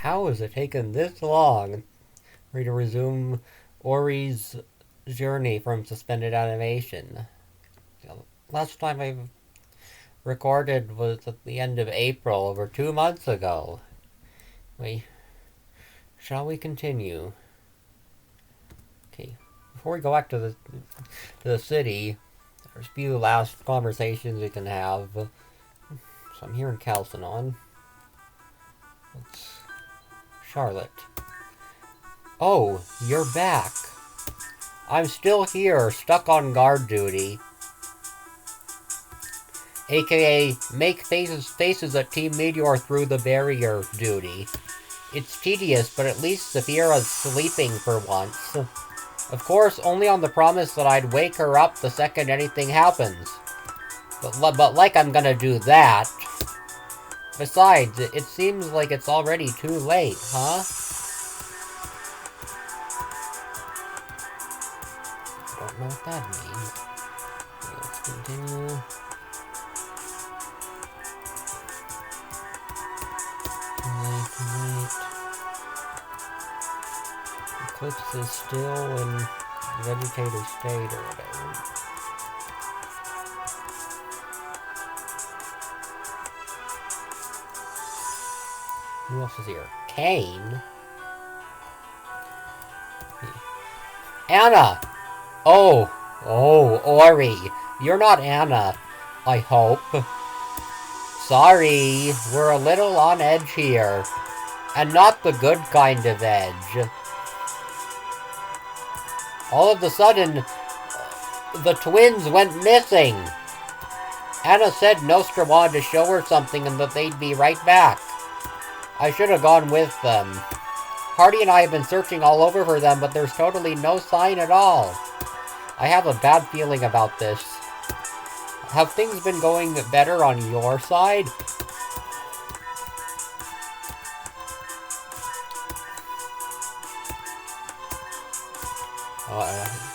How has it taken this long for me to resume Ori's journey from suspended animation? Last time I recorded was at the end of April, over 2 months ago. Shall we continue? Okay, before we go back to the city, there's a few last conversations we can have. So I'm here in Calcinon. It's Charlotte. Oh, you're back. I'm still here, stuck on guard duty. AKA, make faces at Team Meteor through the barrier duty. It's tedious, but at least Saphira's sleeping for once. Of course, only on the promise that I'd wake her up the second anything happens. But like I'm gonna do that. Besides, it seems like it's already too late, huh? I don't know what that means. Okay, let's continue. Wait. Eclipse is still in vegetative state or whatever. Who else is here? Kane? Anna! Oh, Ori. You're not Anna, I hope. Sorry, we're a little on edge here. And not the good kind of edge. All of a sudden, the twins went missing. Anna said Nostra wanted to show her something and that they'd be right back. I should have gone with them. Hardy and I have been searching all over for them, but there's totally no sign at all. I have a bad feeling about this. Have things been going better on your side?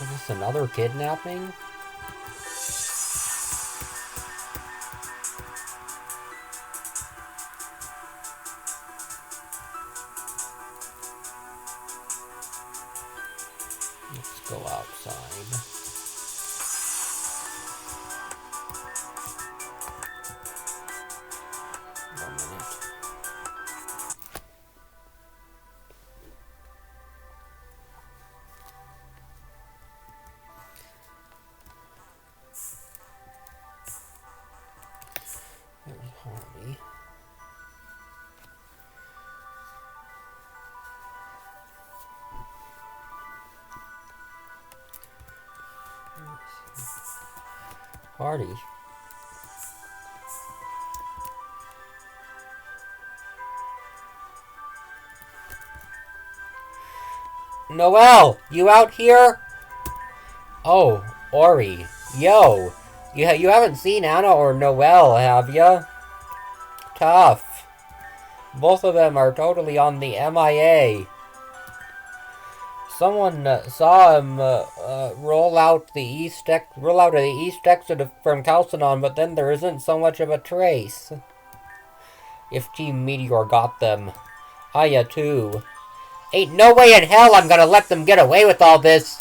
Is this another kidnapping? Let's go outside. One minute. There's Harvey. Hardy. Noelle, you out here? Oh, Ori. Yo. You haven't seen Anna or Noelle, have ya? Tough. Both of them are totally on the MIA. Someone saw him roll out of the east exit from Calcinon, but then there isn't so much of a trace. If Team Meteor got them, Aya too. Ain't no way in hell I'm gonna let them get away with all this.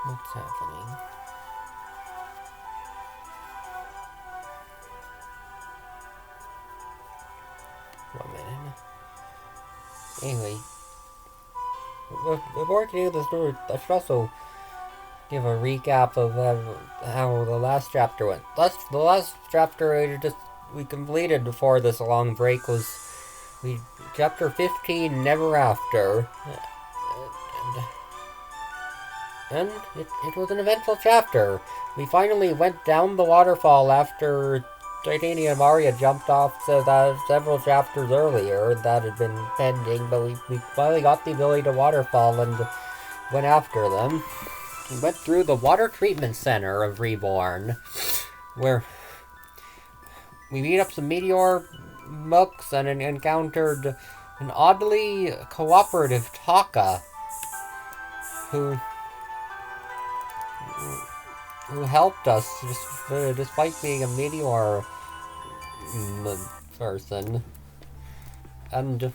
What's happening? One minute. Anyway, before I continue the story, I should also give a recap of how the last chapter went. The last chapter we completed before this long break was chapter 15, Never After. And it was an eventful chapter. We finally went down the waterfall after Titania and Maria jumped off several chapters earlier that had been pending, but we finally got the ability to waterfall and went after them. We went through the water treatment center of Reborn, where we meet up some meteor mooks and encountered an oddly cooperative Taka who helped us despite being a meteor person. And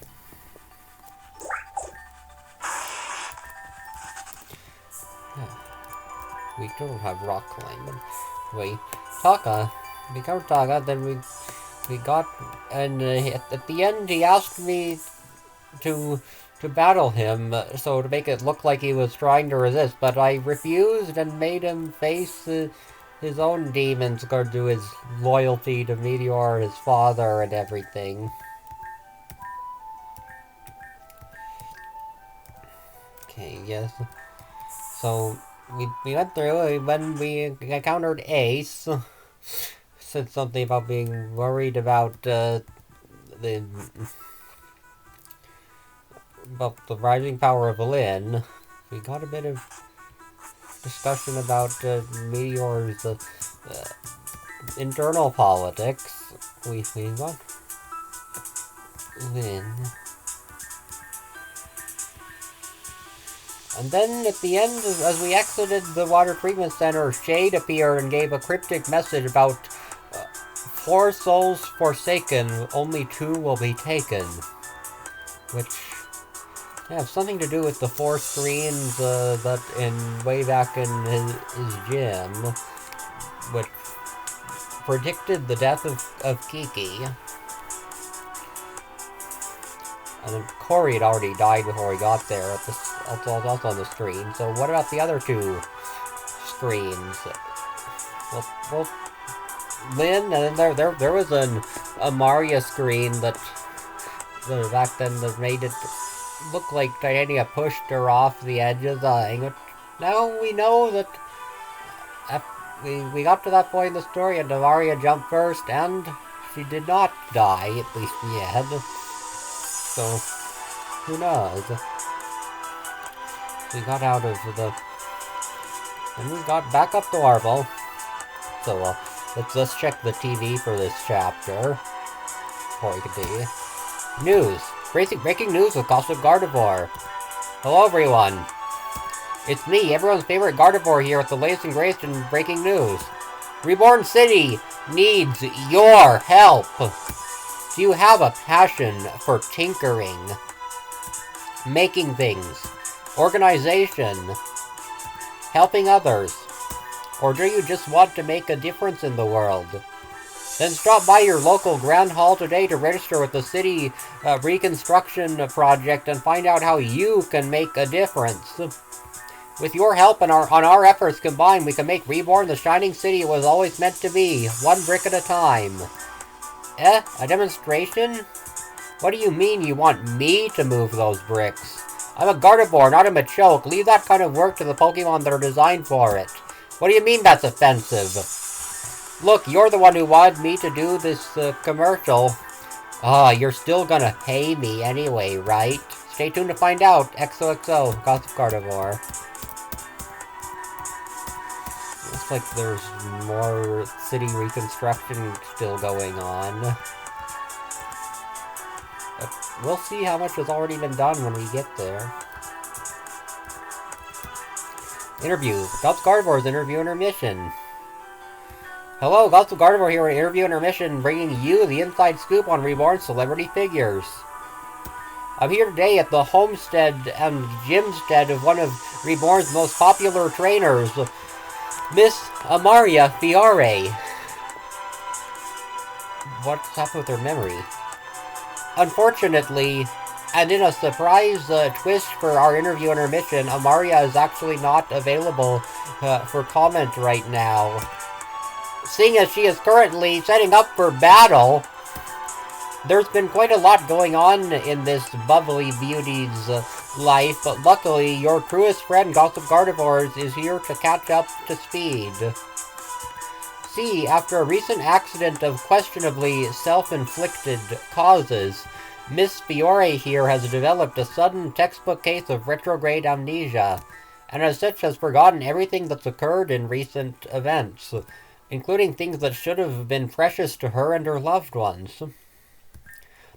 we don't have rock climbing. We become Taka, then we got, and at the end he asked me to battle him, so to make it look like he was trying to resist, but I refused and made him face his own demons according to his loyalty to Meteor, his father, and everything. Okay, yes. So, we went through, when we encountered Ace, said something about being worried about the rising power of Lynn. We got a bit of discussion about Meteor's internal politics. We got Lynn. And then at the end, as we exited the water treatment center, Shade appeared and gave a cryptic message about 4 souls forsaken, only 2 will be taken. Which have something to do with the 4 screens that way back in his gym, which predicted the death of Kiki. And then Corey had already died before he got there. Also on the screen. So what about the other 2 screens? Well, Lynn, and then there was an Amaria screen that back then that made it look like Titania pushed her off the edge of the thing. Now we know that we got to that point in the story and Amaria jumped first, and she did not die, at least yet. So, who knows? We got out of and we got back up to Orville. So, let's check the TV for this chapter. Before we continue. News. Breaking news with Gossip Gardevoir. Hello, everyone. It's me, everyone's favorite Gardevoir, here with the latest and greatest in breaking news. Reborn City needs your help. Do you have a passion for tinkering, making things, organization, helping others, or do you just want to make a difference in the world? Then stop by your local Grand Hall today to register with the City Reconstruction Project and find out how you can make a difference. With your help and our efforts combined, we can make Reborn the shining city it was always meant to be, 1 brick at a time. A demonstration? What do you mean you want me to move those bricks? I'm a Gardevoir, not a Machoke. Leave that kind of work to the Pokemon that are designed for it. What do you mean that's offensive? Look, you're the one who wanted me to do this commercial. You're still gonna pay me anyway, right? Stay tuned to find out. XOXO, Gossip Gardevoir. Looks like there's more city reconstruction still going on. But we'll see how much has already been done when we get there. Interview. Gossip Gardevoir's interview intermission. Hello, Gossip Gardevoir here with an interview intermission, bringing you the inside scoop on Reborn celebrity figures. I'm here today at the homestead and gymstead of one of Reborn's most popular trainers, Miss Amaria Fiore. What's happened with her memory? Unfortunately, and in a surprise twist for our interview intermission, Amaria is actually not available for comment right now. Seeing as she is currently setting up for battle, there's been quite a lot going on in this bubbly beauty's life, but luckily your truest friend Gossip Gardevoir is here to catch up to speed. See, after a recent accident of questionably self-inflicted causes, Miss Fiore here has developed a sudden textbook case of retrograde amnesia. and as such has forgotten everything that's occurred in recent events, including things that should have been precious to her and her loved ones.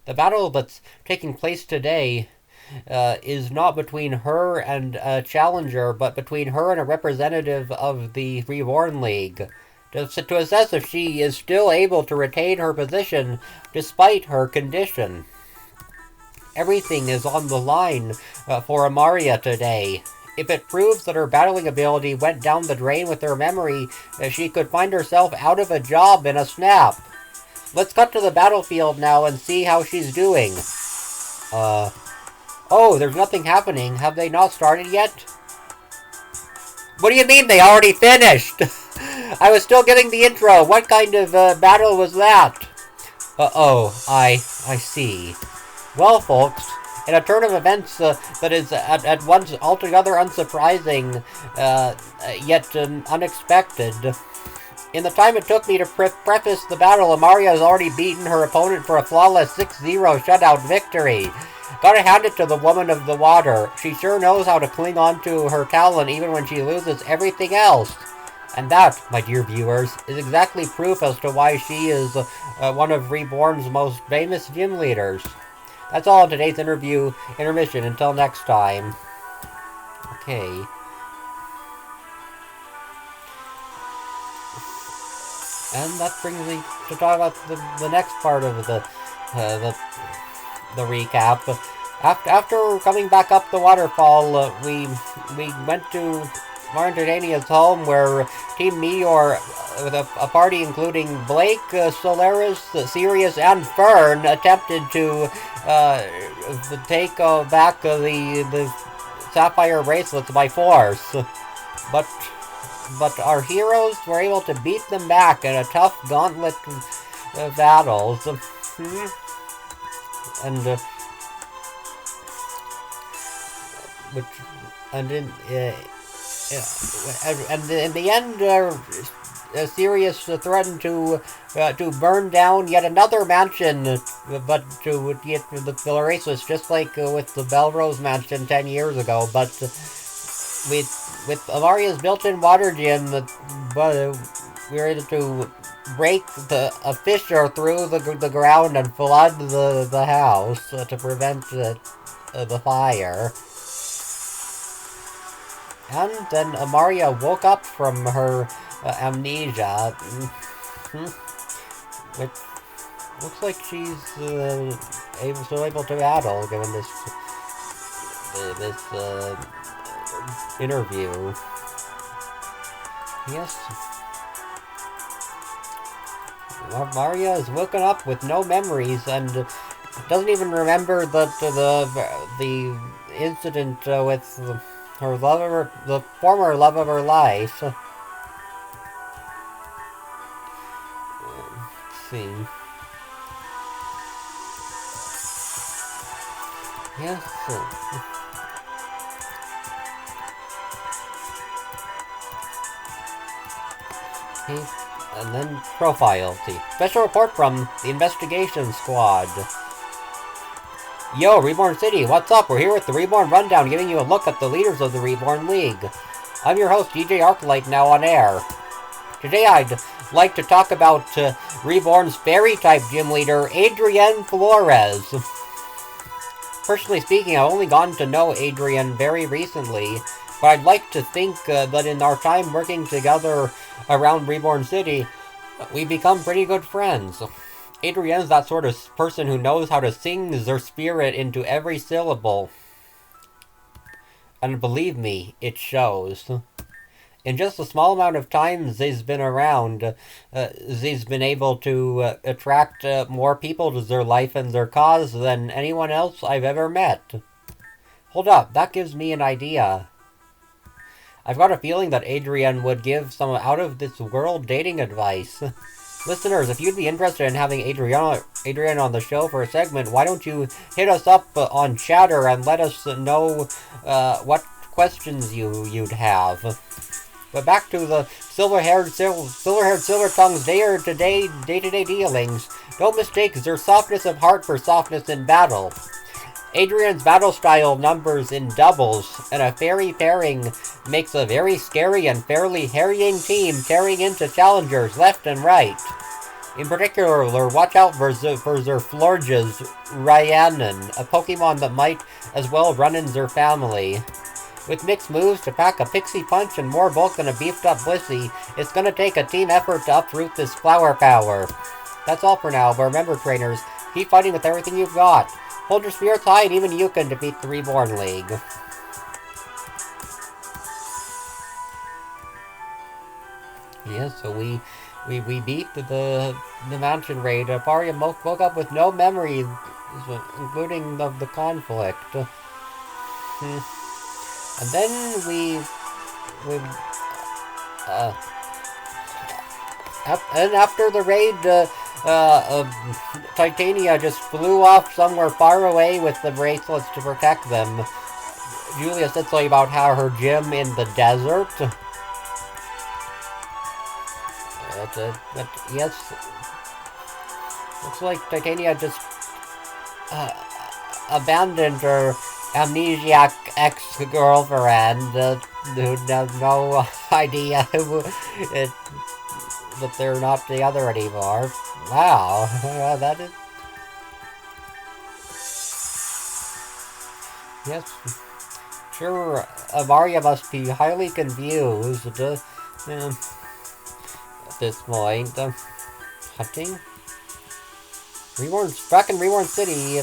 The battle that's taking place today is not between her and a challenger, but between her and a representative of the Reborn League, to assess if she is still able to retain her position despite her condition. Everything is on the line for Amaria today. If it proves that her battling ability went down the drain with her memory, she could find herself out of a job in a snap. Let's cut to the battlefield now and see how she's doing. Oh, there's nothing happening. Have they not started yet? What do you mean they already finished? I was still getting the intro. What kind of battle was that? I see. Well, folks, in a turn of events that is at once altogether unsurprising, yet unexpected, in the time it took me to preface the battle, Amaria has already beaten her opponent for a flawless 6-0 shutout victory. Gotta hand it to the woman of the water. She sure knows how to cling on to her talent even when she loses everything else. And that, my dear viewers, is exactly proof as to why she is one of Reborn's most famous gym leaders. That's all in today's intermission. Until next time. Okay. And that brings me to talk about the next part of the recap. After coming back up the waterfall, we went to Marintania's home, where Team Meteor, with a party including Blake, Solaris, Sirius, and Fern, attempted to take back the Sapphire bracelets by force. But our heroes were able to beat them back in a tough gauntlet of battles. And in the end, Sirius threatened to burn down yet another mansion, but to get the Oasis, just like with the Belrose mansion 10 years ago. But with Amaria's built-in water gym, we were able to break a fissure through the ground and flood the house to prevent the fire. And then Amaria woke up from her amnesia. It looks like she's still able to battle, given this interview. Yes. Amaria is woken up with no memories and doesn't even remember the incident with her lover, the former love of her life. Let's see. Yes. Okay. And then profile. See. Special report from the investigation squad. Yo, Reborn City, what's up? We're here with the Reborn Rundown, giving you a look at the leaders of the Reborn League. I'm your host, DJ Arclight, now on air. Today I'd like to talk about Reborn's Fairy-type gym leader, Adrienne Flores. Personally speaking, I've only gotten to know Adrienne very recently, but I'd like to think that in our time working together around Reborn City, we've become pretty good friends. Adrienne's that sort of person who knows how to sing their spirit into every syllable. And believe me, it shows. In just a small amount of time Zay's been around, Zay's been able to attract more people to their life and their cause than anyone else I've ever met. Hold up, that gives me an idea. I've got a feeling that Adrienne would give some out-of-this-world dating advice. Listeners, if you'd be interested in having Adrienne on the show for a segment, why don't you hit us up on Chatter and let us know what questions you'd have. But back to the silver-haired silver-tongues day-to-day dealings. Don't mistake their softness of heart for softness in battle. Adrian's battle style numbers in doubles, and a fairy pairing makes a very scary and fairly harrying team tearing into challengers left and right. In particular, watch out for Zerflorge's Rhiannon, a Pokemon that might as well run in Zer family. With mixed moves to pack a Pixie Punch and more bulk than a beefed up Blissey, it's gonna take a team effort to uproot this flower power. That's all for now, but remember trainers, keep fighting with everything you've got. Hold your spirits high and even you can defeat the Reborn League. Yeah, so we beat the mountain raid. Paria woke up with no memories, including of the conflict. And then and after the raid, Titania just flew off somewhere far away with the bracelets to protect them. Julia said something about how her gym in the desert. But yes, looks like Titania just abandoned her amnesiac ex-girlfriend who has no idea that they're not together anymore. Wow, that is... Yes, sure, Maria must be highly confused at this point. Hunting? Back in Reborn City,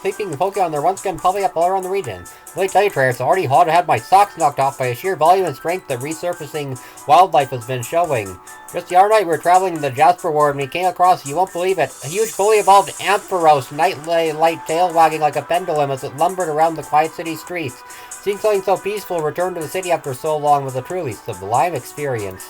sleeping Pokemon, they're once again popping up all around the region. Let me tell you, Trader, it's already hard to have my socks knocked off by a sheer volume and strength that resurfacing wildlife has been showing. Just the other night, we were traveling in the Jasper Ward, and we came across, you won't believe it, a huge fully evolved Ampharos, light tail wagging like a pendulum as it lumbered around the quiet city streets. Seeing something so peaceful return to the city after so long was a truly sublime experience.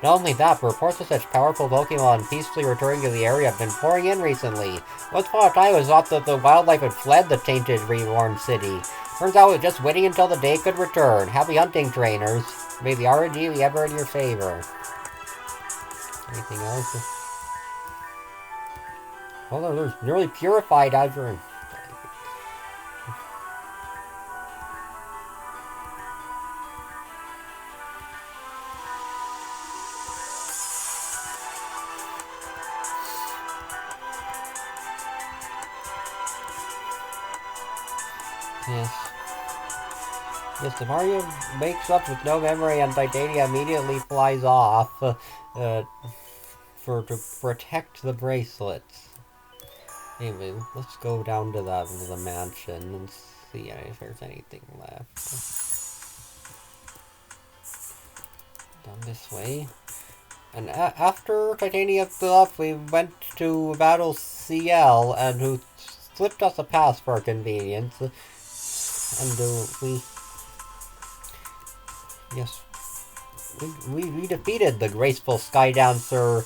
Not only that, but reports of such powerful Pokemon peacefully returning to the area have been pouring in recently. Once upon a time, it was thought that the wildlife had fled the tainted Reborn City. Turns out it was just waiting until the day could return. Happy hunting, trainers. May the RNG be ever in your favor. Anything else? Oh, there's nearly purified Azure. Yes. Yes, Mario wakes up with no memory and Titania immediately flies off to protect the bracelets. Anyway, let's go down to the mansion and see if there's anything left. Down this way. And after Titania flew off, we went to battle CL, and who slipped us a pass for convenience. And we defeated the graceful Sky Dancer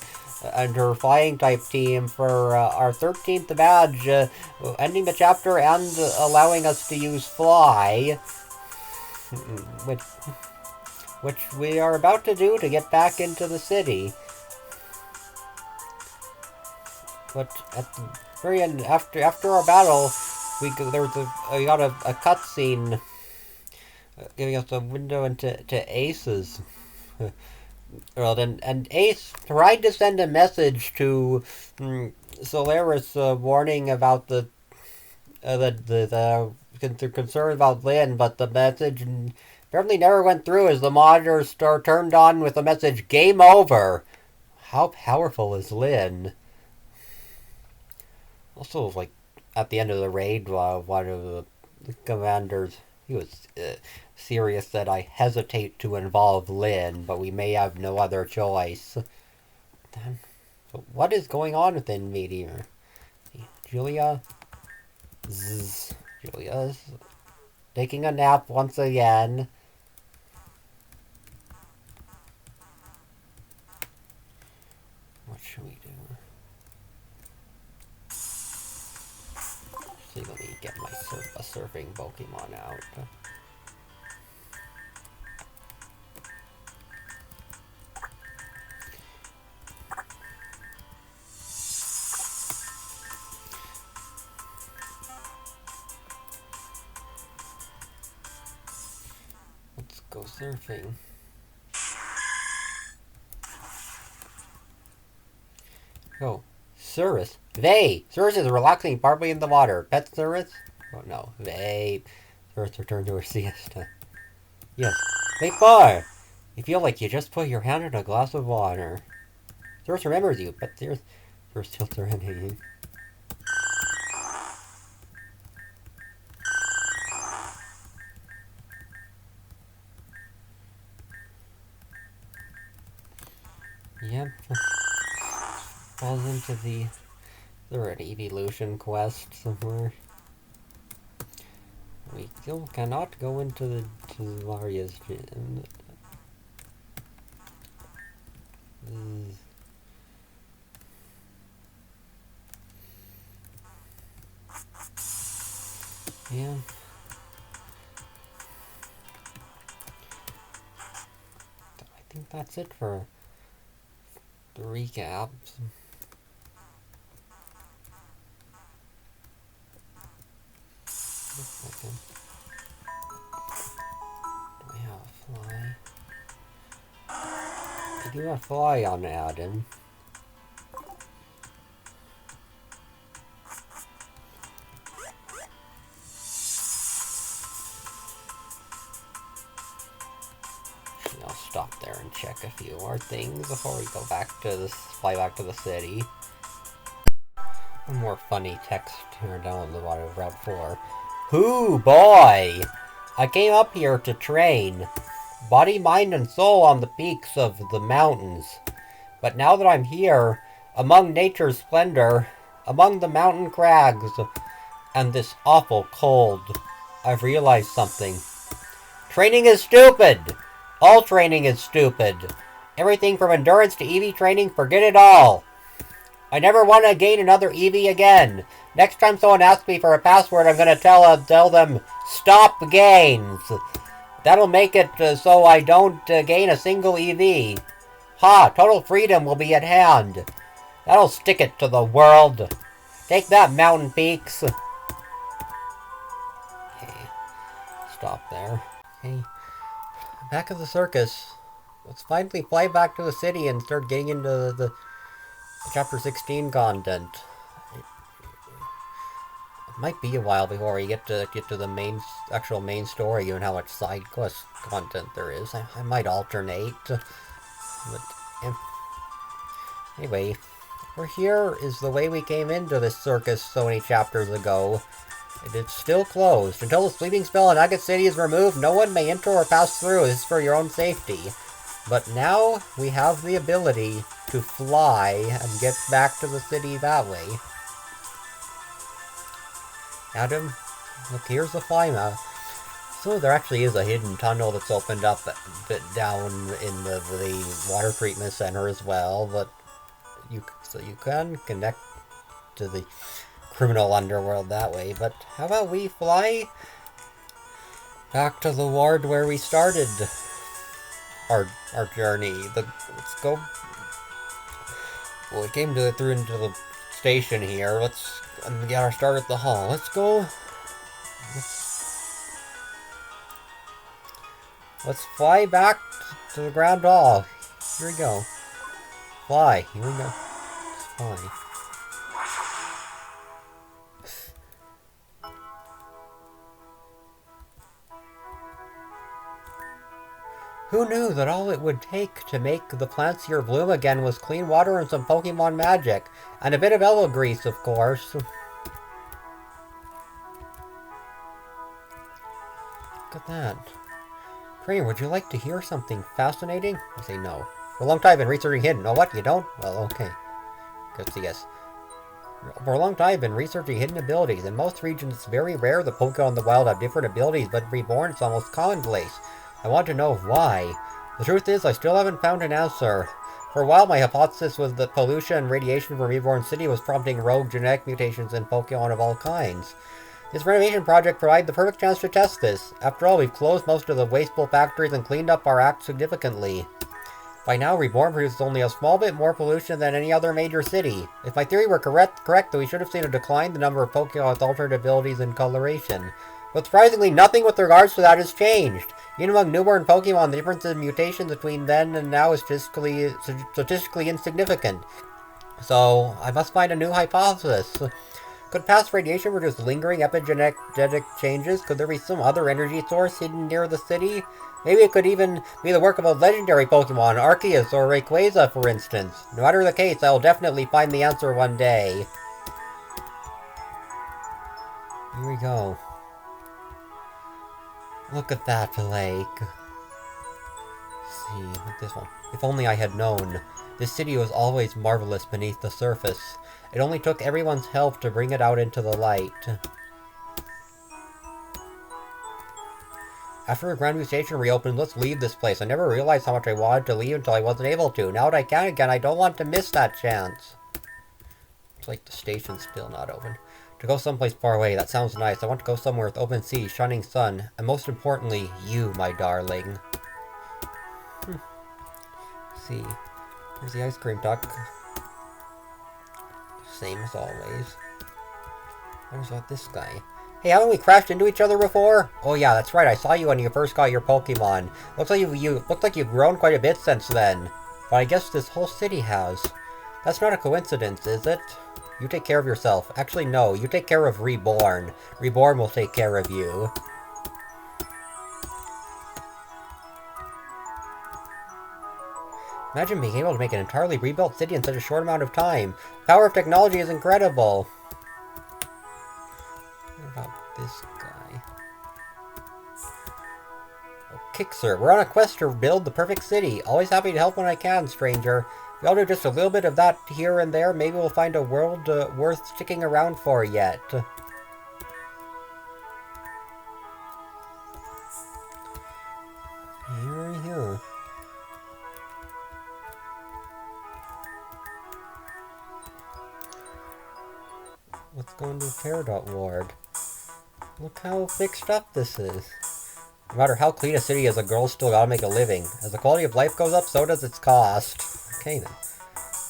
and her flying type team for our 13th badge, ending the chapter and allowing us to use Fly, which we are about to do to get back into the city. But at the very end, after our battle, we got a cutscene giving us a window into Ace's world, and Ace tried to send a message to Solaris warning about the concern about Lynn, but the message apparently never went through as the monitors turned on with the message "Game over." How powerful is Lynn? Also, like at the end of the raid, one of the commanders, he was serious that I hesitate to involve Lynn, but we may have no other choice. Then, what is going on within Meteor? Julia's taking a nap once again. What should we do? See, let me get my surfing Pokemon out. surfing. Oh, service. Vey! Service is relaxing partly in the water. Pet service? Oh no. Vey. Service returned to her siesta. Yes. Hey, boy! You feel like you just put your hand in a glass of water. Service remembers you, but there's tilts her head hanging. Yep. Falls into the third evolution quest somewhere. We still cannot go into the Maria's gym. Yeah. I think that's it for the recaps. Do we have a fly? I do have a fly on Adam. I'll stop there and check a few more things before we go back to this, fly back to the city. One more funny text here down the water of Route 4. Hoo, boy! I came up here to train. Body, mind, and soul on the peaks of the mountains. But now that I'm here, among nature's splendor, among the mountain crags, and this awful cold, I've realized something. Training is stupid! All training is stupid. Everything from endurance to EV training, forget it all. I never want to gain another EV again. Next time someone asks me for a password, I'm going to tell them, stop gains. That'll make it so I don't gain a single EV. Ha, total freedom will be at hand. That'll stick it to the world. Take that, mountain peaks. Okay, stop there. Okay, back at the circus. Let's finally fly back to the city and start getting into the Chapter 16 content. It might be a while before we get to the actual main story and how much side quest content there is. I might alternate. But anyway, we're here is the way we came into this circus so many chapters ago. It's still closed. Until the sleeping spell in Nugget City is removed, no one may enter or pass through. This is for your own safety. But now we have the ability to fly and get back to the city that way. Adam, look, here's the fly map. So there actually is a hidden tunnel that's opened up down in the water treatment center as well, but you can connect to the criminal underworld that way. But how about we fly back to the ward where we started our journey. Let's go. Well, we came through into the station here. Let's get our start at the hall. Let's go. Let's fly back to the Grand Hall. Here we go. Fly. Here we go. Let's fly. Who knew that all it would take to make the plants here bloom again was clean water and some Pokemon magic? And a bit of elbow grease, of course. Look at that. Trainer, would you like to hear something fascinating? I say no. For a long time I've been researching hidden. Oh, what? You don't? Well, okay. Good to guess. For a long time I've been researching hidden abilities. In most regions it's very rare the Pokemon in the wild have different abilities, but in Reborn it's almost commonplace. I want to know why. The truth is, I still haven't found an answer. For a while, my hypothesis was that pollution and radiation from Reborn City was prompting rogue genetic mutations in Pokemon of all kinds. This renovation project provided the perfect chance to test this. After all, we've closed most of the wasteful factories and cleaned up our act significantly. By now, Reborn produces only a small bit more pollution than any other major city. If my theory were correct, then we should have seen a decline in the number of Pokemon with alternate abilities and coloration. But surprisingly, nothing with regards to that has changed. Even among newborn Pokemon, the difference in mutations between then and now is statistically insignificant. So, I must find a new hypothesis. Could past radiation produce lingering epigenetic changes? Could there be some other energy source hidden near the city? Maybe it could even be the work of a legendary Pokemon, Arceus or Rayquaza, for instance. No matter the case, I will definitely find the answer one day. Here we go. Look at that lake. Let's see, look at this one. If only I had known. This city was always marvelous beneath the surface. It only took everyone's help to bring it out into the light. After the Grand Station reopened, let's leave this place. I never realized how much I wanted to leave until I wasn't able to. Now that I can again, I don't want to miss that chance. It's like the station's still not open. To go someplace far away, that sounds nice. I want to go somewhere with open sea, shining sun, and most importantly, you, my darling. Let's see. Here's the ice cream duck. Same as always. What about this guy? Hey, haven't we crashed into each other before? Oh yeah, that's right. I saw you when you first got your Pokemon. Looks like you've grown quite a bit since then. But I guess this whole city has. That's not a coincidence, is it? You take care of yourself. Actually, no. You take care of Reborn. Reborn will take care of you. Imagine being able to make an entirely rebuilt city in such a short amount of time. The power of technology is incredible. What about this guy? Oh, Kixer. We're on a quest to build the perfect city. Always happy to help when I can, stranger. We all do just a little bit of that here and there. Maybe we'll find a world worth sticking around for yet. Here. Let's go into the Peridot Ward. Look how fixed up this is. No matter how clean a city is, a girl's still gotta make a living. As the quality of life goes up, so does its cost. Okay then.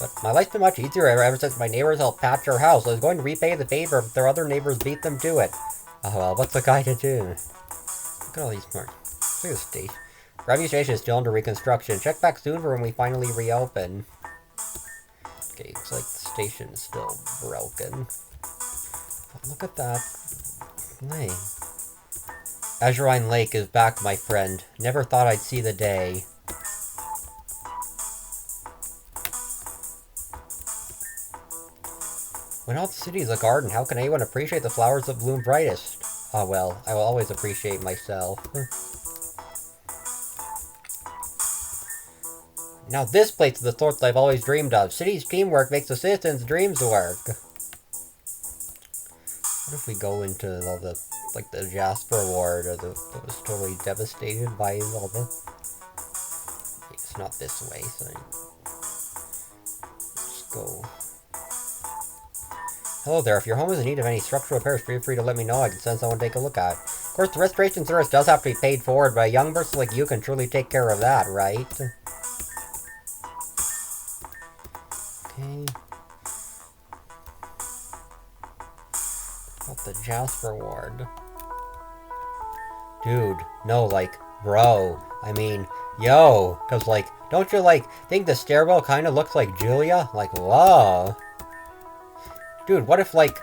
But my life's been much easier ever since my neighbors helped patch our house. I was going to repay the favor, but their other neighbors beat them to it. Oh well, what's the guy to do? Look at all these marks. Look at the station. Gravity Station is still under reconstruction. Check back soon for when we finally reopen. Okay, looks like the station is still broken. But look at that lake. Azurine Lake is back, my friend. Never thought I'd see the day. When all the city is a garden, how can anyone appreciate the flowers that bloom brightest? Ah well, I will always appreciate myself. Now this place is the sort that I've always dreamed of. City's teamwork makes the citizens' dreams work. What if we go into all the, like the Jasper Ward, or that was totally devastated by all the... It's not this way, so let's go. Hello there, if your home is in need of any structural repairs, feel free to let me know. I can send someone to take a look at it. Of course, the restoration service does have to be paid forward, but a young person like you can truly take care of that, right? Okay. Got the Jasper Ward. Dude, no, like, bro. I mean, yo. Cause, like, don't you, like, think the stairwell kind of looks like Julia? Like, whoa. Dude, what if, like,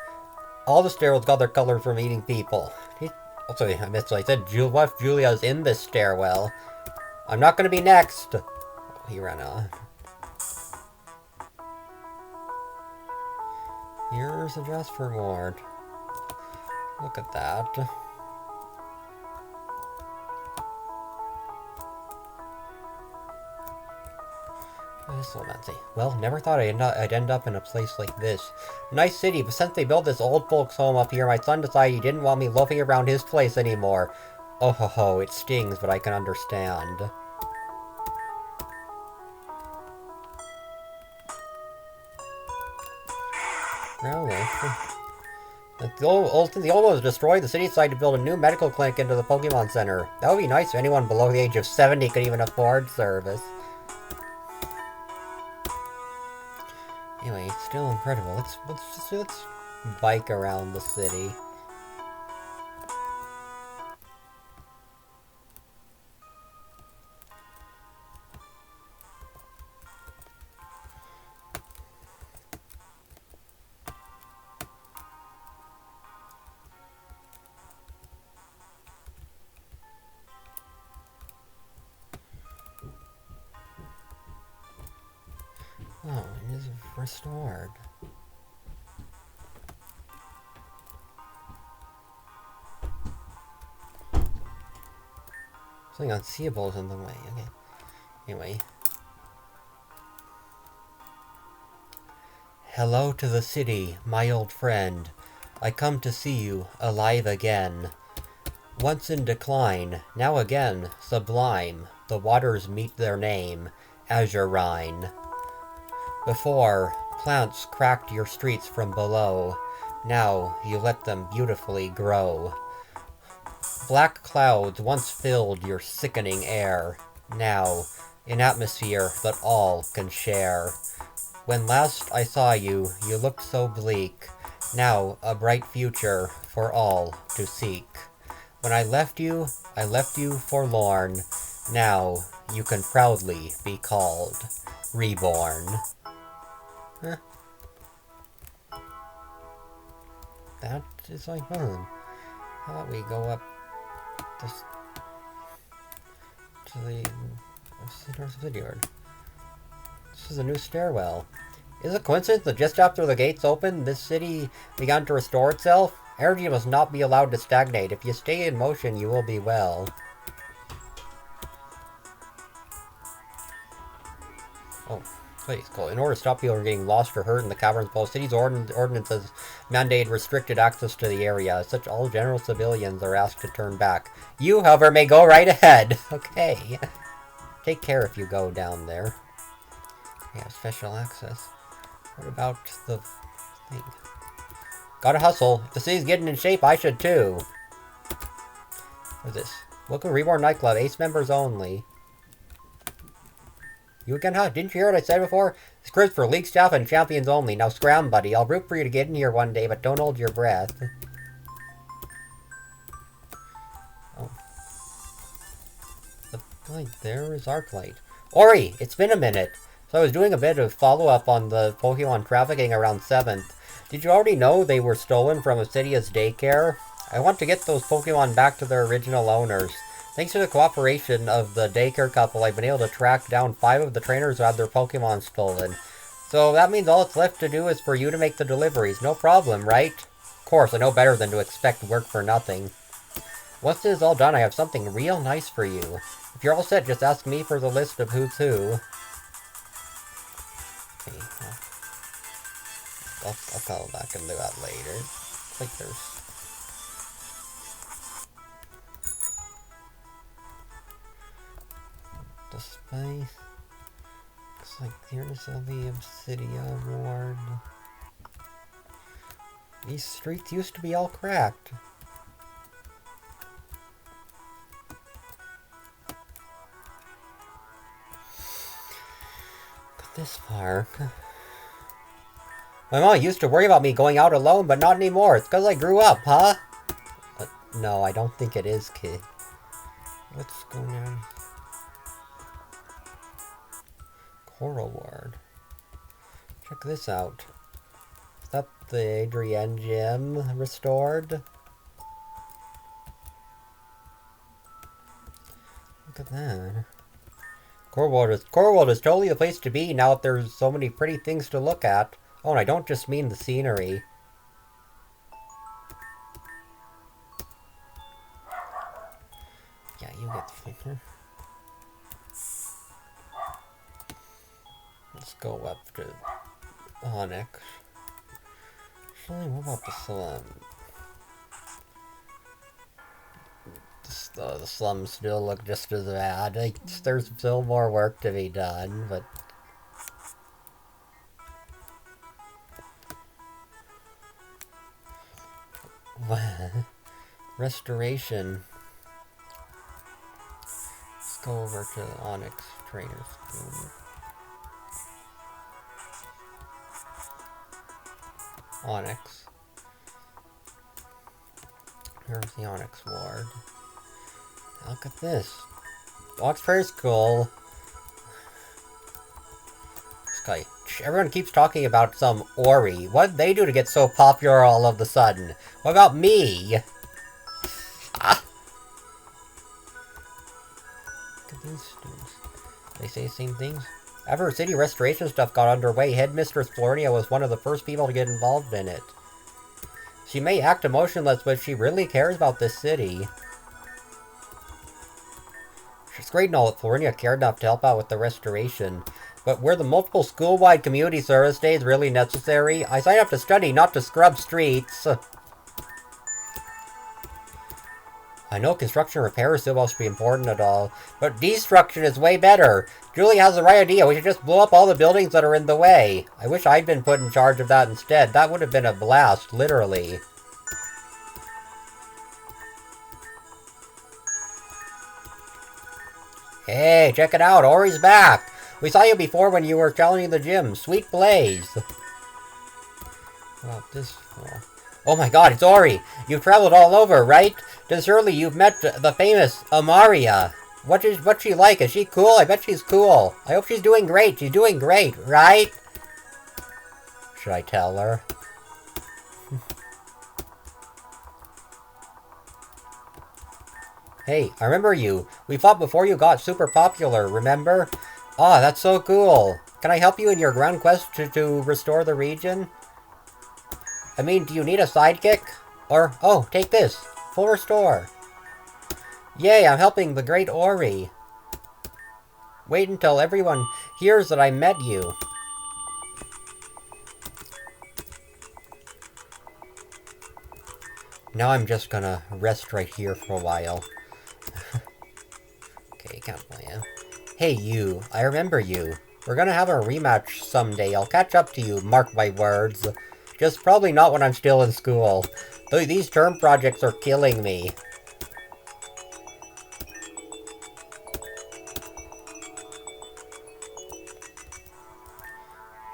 all the stairwells got their color from eating people? Also, I missed what I said. What if Julia's in this stairwell? I'm not gonna be next. Oh, he ran off. Here's a Jasper Ward. Look at that. This romancy. Well, never thought I'd end up in a place like this. Nice city, but since they built this old folks home up here, my son decided he didn't want me loafing around his place anymore. Oh ho ho, it stings, but I can understand. Really? The old was destroyed. The city decided to build a new medical clinic into the Pokemon Center. That would be nice if anyone below the age of 70 could even afford service. Anyway, it's still incredible. Let's bike around the city. Oh, it is restored. Something unseeable is in the way. Okay. Anyway. Hello to the city, my old friend. I come to see you, alive again. Once in decline, now again, sublime. The waters meet their name, azurine. Before, plants cracked your streets from below. Now, you let them beautifully grow. Black clouds once filled your sickening air. Now, an atmosphere that all can share. When last I saw you, you looked so bleak. Now, a bright future for all to seek. When I left you forlorn. Now, you can proudly be called Reborn. Huh. That is like fun. How about we go up this to the North City Yard? This is a new stairwell. Is it a coincidence that just after the gates opened, this city began to restore itself? Energy must not be allowed to stagnate. If you stay in motion, you will be well. Oh, please, cool. In order to stop people from getting lost or hurt in the caverns below, city's ordinances mandate restricted access to the area. As such, all general civilians are asked to turn back. You, however, may go right ahead. Okay. Take care if you go down there. Yeah, special access. What about the thing? Gotta hustle. If the city's getting in shape, I should too. What's this? Welcome to Reborn Nightclub. Ace members only. You again, huh? Didn't you hear what I said before? This crib's for league staff and champions only. Now scram, buddy. I'll root for you to get in here one day, but don't hold your breath. Oh. The light there is Arclight. Ori, it's been a minute. So I was doing a bit of follow-up on the Pokemon trafficking around 7th. Did you already know they were stolen from Obsidia's daycare? I want to get those Pokemon back to their original owners. Thanks to the cooperation of the daycare couple, I've been able to track down 5 of the trainers who had their Pokemon stolen. So that means all that's left to do is for you to make the deliveries. No problem, right? Of course, I know better than to expect work for nothing. Once this is all done, I have something real nice for you. If you're all set, just ask me for the list of who's who. Okay, I'll call back and do that later. It's like there's... Display. Looks like here's the Obsidia Ward. These streets used to be all cracked. But this park... My mom used to worry about me going out alone, but not anymore. It's because I grew up, huh? No, I don't think it is, kid. Let's go now. Coral Ward. Check this out. Is that the Adrienne Gym restored? Look at that. Coral World is totally the place to be now that there's so many pretty things to look at. Oh, and I don't just mean the scenery. Yeah, you get the flicker. Let's go up to Onyx. Actually, what about the slum? The slums still look just as bad. There's still more work to be done, but... Restoration. Let's go over to the Onyx Trainer School. Onyx. Here's the Onyx Ward. Look at this. Onyx Trainer School. Okay. Everyone keeps talking about some Ori. What did they do to get so popular all of a sudden? What about me? Ah. Look at these students. They say the same things. After city restoration stuff got underway, Headmistress Floria was one of the first people to get involved in it. She may act emotionless, but she really cares about this city. It's great and all that Floria cared enough to help out with the restoration. But were the multiple school-wide community service days really necessary? I signed up to study, not to scrub streets. I know construction repair is still supposed to be important at all, but destruction is way better. Julie has the right idea. We should just blow up all the buildings that are in the way. I wish I'd been put in charge of that instead. That would have been a blast, literally. Hey, check it out. Ori's back. We saw you before when you were challenging the gym. Sweet Blaze. Well, oh my god, it's Ori. You've traveled all over, right? Then surely you've met the famous Amaria. What's she like? Is she cool? I bet she's cool. I hope she's doing great. She's doing great, right? Should I tell her? Hey, I remember you. We fought before you got super popular, remember? Ah, that's so cool. Can I help you in your ground quest to restore the region? I mean, do you need a sidekick? Or, oh, take this. Full restore. Yay, I'm helping the great Ori. Wait until everyone hears that I met you. Now I'm just gonna rest right here for a while. Okay, can't play it. Hey you, I remember you. We're gonna have a rematch someday. I'll catch up to you, mark my words. Just probably not when I'm still in school. Though these term projects are killing me.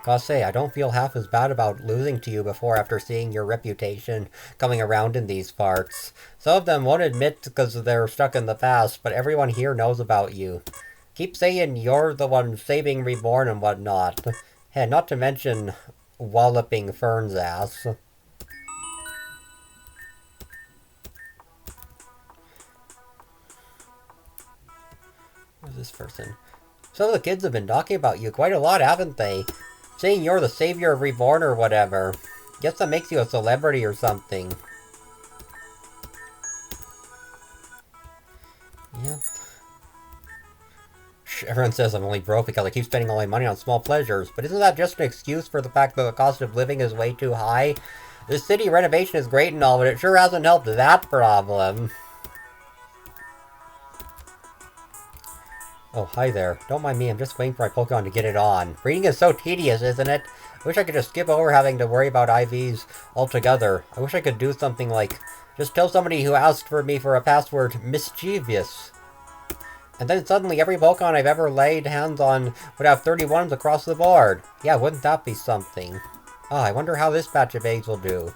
Gotta say, I don't feel half as bad about losing to you before after seeing your reputation coming around in these parts. Some of them won't admit because they're stuck in the past, but everyone here knows about you. Keep saying you're the one saving Reborn and whatnot. Hey, not to mention walloping Fern's ass. Who's this person? Some of the kids have been talking about you quite a lot, haven't they? Saying you're the savior of Reborn or whatever. Guess that makes you a celebrity or something. Yep. Everyone says I'm only broke because I keep spending all my money on small pleasures, but isn't that just an excuse for the fact that the cost of living is way too high? This city renovation is great and all, but it sure hasn't helped that problem. Oh, hi there. Don't mind me, I'm just waiting for my Pokemon to get it on. Reading is so tedious, isn't it? I wish I could just skip over having to worry about IVs altogether. I wish I could do something like, just tell somebody who asked for me for a password, mischievous. And then suddenly every Pokemon I've ever laid hands on would have 31s across the board. Yeah, wouldn't that be something? Oh, I wonder how this batch of eggs will do.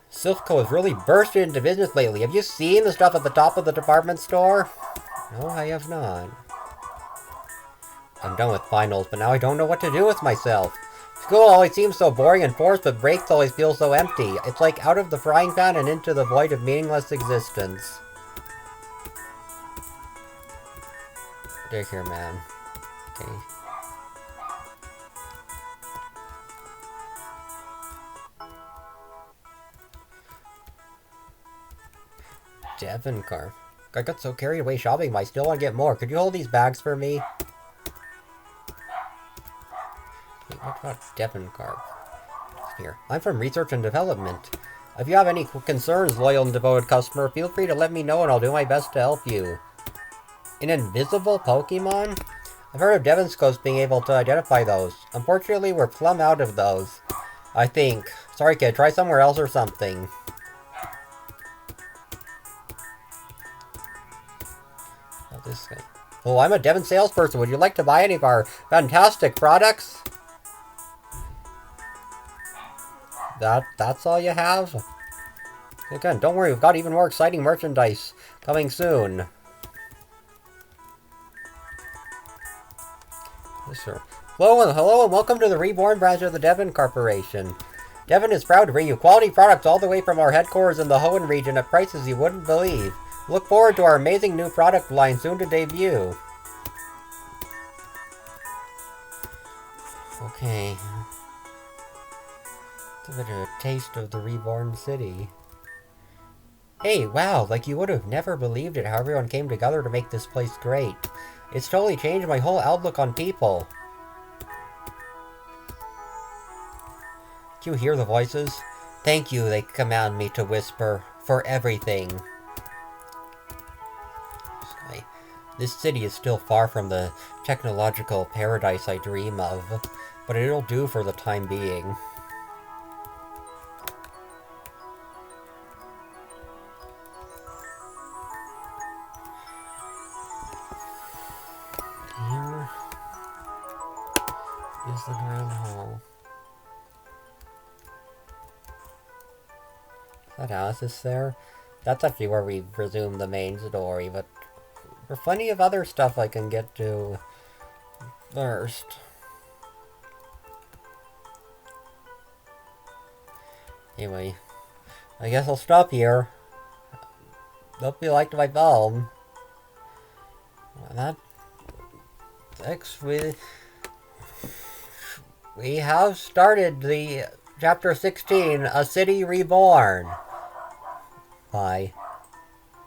Silphco has really bursted into business lately. Have you seen the stuff at the top of the department store? No, I have not. I'm done with finals, but now I don't know what to do with myself. School always seems so boring and forced, but breaks always feel so empty. It's like out of the frying pan and into the void of meaningless existence. Daycare man. Okay. Devon car. I got so carried away shopping, but I still want to get more. Could you hold these bags for me? Wait, what about Devon car? Here. I'm from Research and Development. If you have any concerns, loyal and devoted customer, feel free to let me know and I'll do my best to help you. An invisible Pokemon? I've heard of Devon's Coast being able to identify those. Unfortunately, we're plumb out of those. I think. Sorry kid, try somewhere else or something. This guy. Oh, I'm a Devon salesperson. Would you like to buy any of our fantastic products? That's all you have? Again, don't worry, we've got even more exciting merchandise coming soon. Yes, sir. Hello and welcome to the Reborn branch of the Devon Corporation. Devon is proud to bring you quality products all the way from our headquarters in the Hoenn region at prices you wouldn't believe. Look forward to our amazing new product line soon to debut. Okay. It's a bit of a taste of the Reborn City. Hey, wow, like you would have never believed it how everyone came together to make this place great. It's totally changed my whole outlook on people. Do you hear the voices? Thank you, they command me to whisper. For everything. Sorry. This city is still far from the technological paradise I dream of, but it'll do for the time being. Here is the Grand Hall. Is that Alice's there? That's actually where we resume the main story, but there's plenty of other stuff I can get to first. Anyway, I guess I'll stop here. Hope you liked my film. That next we have started the chapter 16, A City Reborn. Bye.